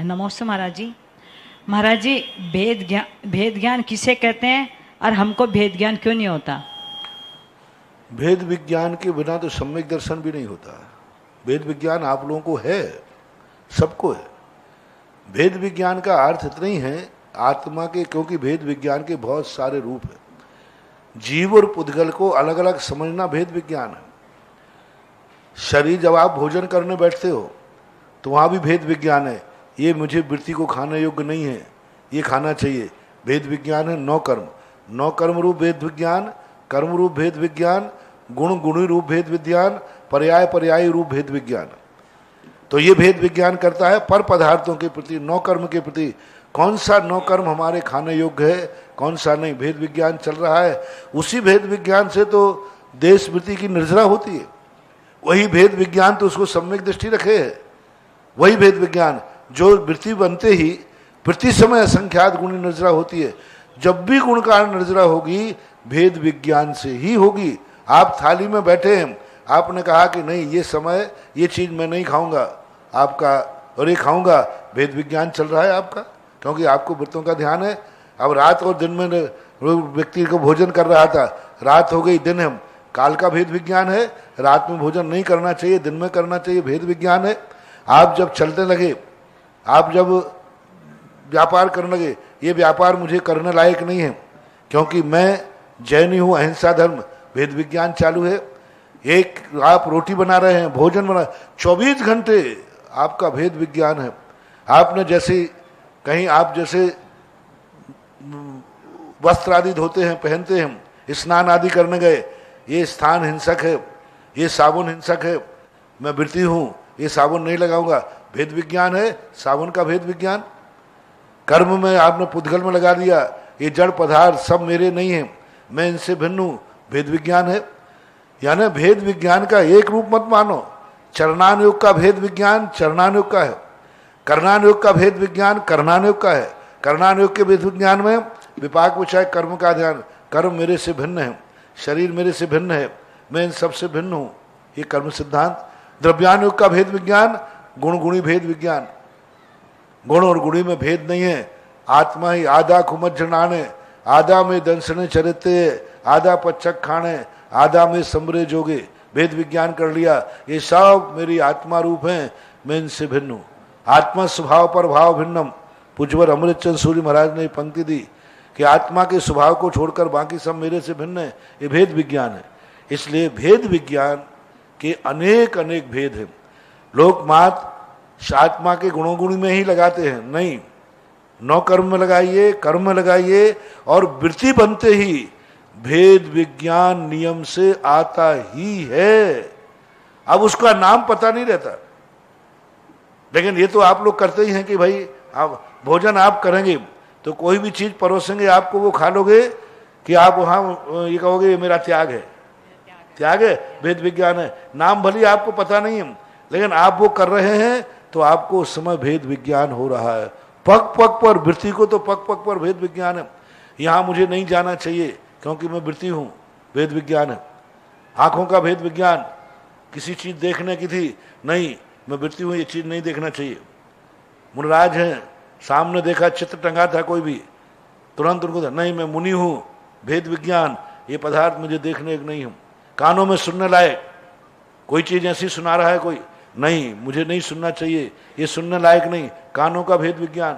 नमस्ते महाराज जी। महाराज जी, भेद ज्ञान किसे कहते हैं और हमको भेद ज्ञान क्यों नहीं होता? भेद विज्ञान के बिना तो सम्यक दर्शन भी नहीं होता। भेद विज्ञान आप लोगों को है, सबको है। भेद विज्ञान का अर्थ इतना ही है आत्मा के, क्योंकि भेद विज्ञान के बहुत सारे रूप हैं। जीव और पुद्गल को अलग अलग समझना भेद विज्ञान है। शरीर, जब आप भोजन करने बैठते हो तो वहाँ भी भेद विज्ञान है। ये मुझे वृत्ति को खाने योग्य नहीं है, ये खाना चाहिए, भेद विज्ञान है। नौ कर्म रूप भेद विज्ञान, कर्म रूप भेद विज्ञान, गुण गुणी रूप भेद विज्ञान, पर्याय पर्यायी रूप भेद विज्ञान। तो ये भेद विज्ञान करता है पर पदार्थों के प्रति, नौ कर्म के प्रति। कौन सा नौ कर्म हमारे खाने योग्य है, कौन सा नहीं, भेद विज्ञान चल रहा है। उसी भेद विज्ञान से तो देश वृत्ति की निर्जरा होती है। वही भेद विज्ञान तो उसको सम्यक दृष्टि रखे है। वही भेद विज्ञान जो वृत्ति बनते ही प्रति समय असंख्यात गुणी निर्जरा होती है। जब भी गुण कारण निर्जरा होगी भेद विज्ञान से ही होगी। आप थाली में बैठे हैं, आपने कहा कि नहीं ये समय ये चीज मैं नहीं खाऊंगा, आपका और ये खाऊंगा, भेद विज्ञान चल रहा है आपका, क्योंकि आपको व्रतों का ध्यान है। अब रात और दिन में व्यक्ति को भोजन कर रहा था, रात हो गई दिन है, काल का भेद विज्ञान है। रात में भोजन नहीं करना चाहिए, दिन में करना चाहिए, भेद विज्ञान है। आप जब चलने लगे, आप जब व्यापार करने लगे, ये व्यापार मुझे करने लायक नहीं है क्योंकि मैं जैनी हूँ, अहिंसा धर्म, भेद विज्ञान चालू है। एक आप रोटी बना रहे हैं, भोजन बना, 24 घंटे आपका भेद विज्ञान है। आपने जैसे कहीं आप जैसे वस्त्र आदि धोते हैं, पहनते हैं, स्नान आदि करने गए, ये स्थान हिंसक है, ये साबुन हिंसक है, मैं वृत्ति हूँ, ये साबुन नहीं लगाऊंगा, भेद विज्ञान है। साबुन का भेद विज्ञान। कर्म में आपने पुद्गल में लगा दिया, ये जड़ पदार्थ सब मेरे नहीं है, मैं इनसे भिन्न हूँ, भेद विज्ञान है। यानी भेद विज्ञान का एक रूप मत मानो। चरणानुयोग का भेद विज्ञान चरणानुयोग का है, कर्णानुयोग का भेद विज्ञान कर्णानुयोग का है। कर्णानुयोग के भेद विज्ञान में विपाक विषय कर्म का ध्यान, कर्म मेरे से भिन्न है, शरीर मेरे से भिन्न है, मैं इन सबसे भिन्न हूँ, ये कर्म सिद्धांत। द्रव्यानुयोग का भेद विज्ञान गुण गुणी भेद विज्ञान। गुण और गुणी में भेद नहीं है। आत्मा ही आधा खुमज्जनाने, आधा में दंसने चरित्र, आधा पच्चक खाने, आधा में समरे जोगे, भेद विज्ञान कर लिया। ये सब मेरी आत्मा रूप हैं, मैं इनसे भिन्न हूँ। आत्मा स्वभाव पर भाव भिन्नम। पूज्यवर अमृतचंद सूरी महाराज ने पंक्ति दी कि आत्मा के स्वभाव को छोड़कर बाकी सब मेरे से भिन्न है, ये भेद विज्ञान है। इसलिए भेद विज्ञान के अनेक अनेक भेद हैं। लोग मात आत्मा के गुणों गुणी में ही लगाते हैं, नहीं, नौ कर्म में लगाइए, कर्म में लगाइए, और वृत्ति बनते ही भेद विज्ञान नियम से आता ही है। अब उसका नाम पता नहीं रहता, लेकिन ये तो आप लोग करते ही हैं कि भाई आप भोजन आप करेंगे तो कोई भी चीज परोसेंगे आपको, वो खा लोगे कि आप वहां ये कहोगे ये मेरा त्याग है। त्याग है, भेद विज्ञान है। नाम भले आपको पता नहीं है, लेकिन आप वो कर रहे हैं तो आपको उस समय भेद विज्ञान हो रहा है। पग पग पर, वृत्ति को तो पग पग पर भेद विज्ञान है। यहाँ मुझे नहीं जाना चाहिए क्योंकि मैं वृत्ति हूँ, भेद विज्ञान है। आंखों का भेद विज्ञान, किसी चीज देखने की थी, नहीं मैं वृत्ति हूँ, ये चीज नहीं देखना चाहिए। मुनिराज हैं, सामने देखा चित्र टंगा था कोई भी, तुरंत उनको नहीं मैं मुनि हूँ, भेद विज्ञान, ये पदार्थ मुझे देखने नहीं हूँ। कानों में सुनने लायक कोई चीज ऐसी सुना रहा है कोई, नहीं मुझे नहीं सुनना चाहिए, ये सुनने लायक नहीं, कानों का भेद विज्ञान।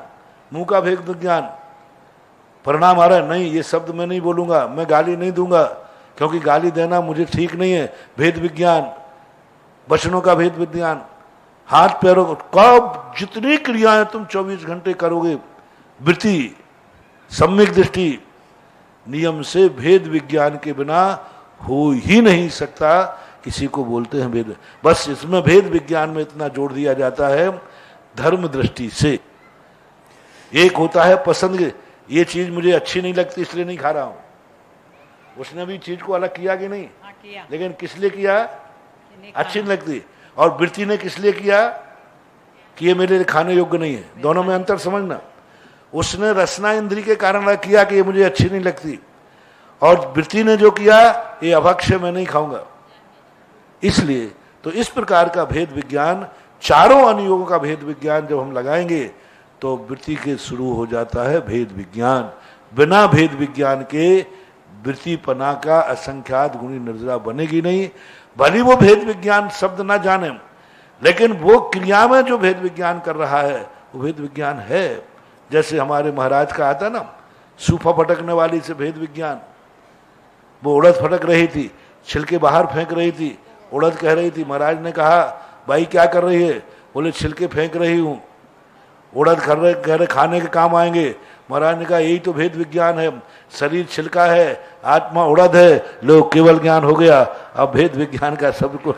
मुंह का भेद विज्ञान, परिणाम आ रहा है, नहीं ये शब्द मैं नहीं बोलूंगा, मैं गाली नहीं दूंगा क्योंकि गाली देना मुझे ठीक नहीं है, भेद विज्ञान। वचनों का भेद विज्ञान। हाथ पैरों, कब जितनी क्रियाएं तुम 24 घंटे करोगे, वृत्ति सम्यक दृष्टि नियम से भेद विज्ञान के बिना हो ही नहीं सकता। किसी को बोलते हैं भेद, बस इसमें भेद विज्ञान में इतना जोड़ दिया जाता है धर्म दृष्टि से। एक होता है पसंद, ये चीज मुझे अच्छी नहीं लगती इसलिए नहीं खा रहा हूं, उसने भी चीज को अलग किया कि नहीं? किया। लेकिन किस लिए किया? अच्छी नहीं लगती। और वृत्ति ने किस लिए किया? कि ये मेरे लिए खाने योग्य नहीं है। दोनों में अंतर समझना। उसने रसना इंद्री के कारण किया कि ये मुझे अच्छी नहीं लगती, और वृत्ति ने जो किया ये अभक्ष्य मैं नहीं खाऊंगा। इसलिए तो इस प्रकार का भेद विज्ञान, चारों अनुयोगों का भेद विज्ञान जब हम लगाएंगे तो वृत्ति के शुरू हो जाता है भेद विज्ञान। बिना भेद विज्ञान के वृत्तिपना का असंख्यात गुणी निर्जरा बनेगी नहीं। भली वो भेद विज्ञान शब्द ना जाने, लेकिन वो क्रिया में जो भेद विज्ञान कर रहा है वो भेद विज्ञान है। जैसे हमारे महाराज का आता ना, सूफा फटकने वाली से भेद विज्ञान। वो उड़द फटक रही थी, छिलके बाहर फेंक रही थी, उड़द कह रही थी। महाराज ने कहा, भाई क्या कर रही है? बोले छिलके फेंक रही हूं, उड़द कह रहे खाने के काम आएंगे। महाराज ने कहा, यही तो भेद विज्ञान है। शरीर छिलका है, आत्मा उड़द है, लोग केवल ज्ञान हो गया। अब भेद विज्ञान का सबको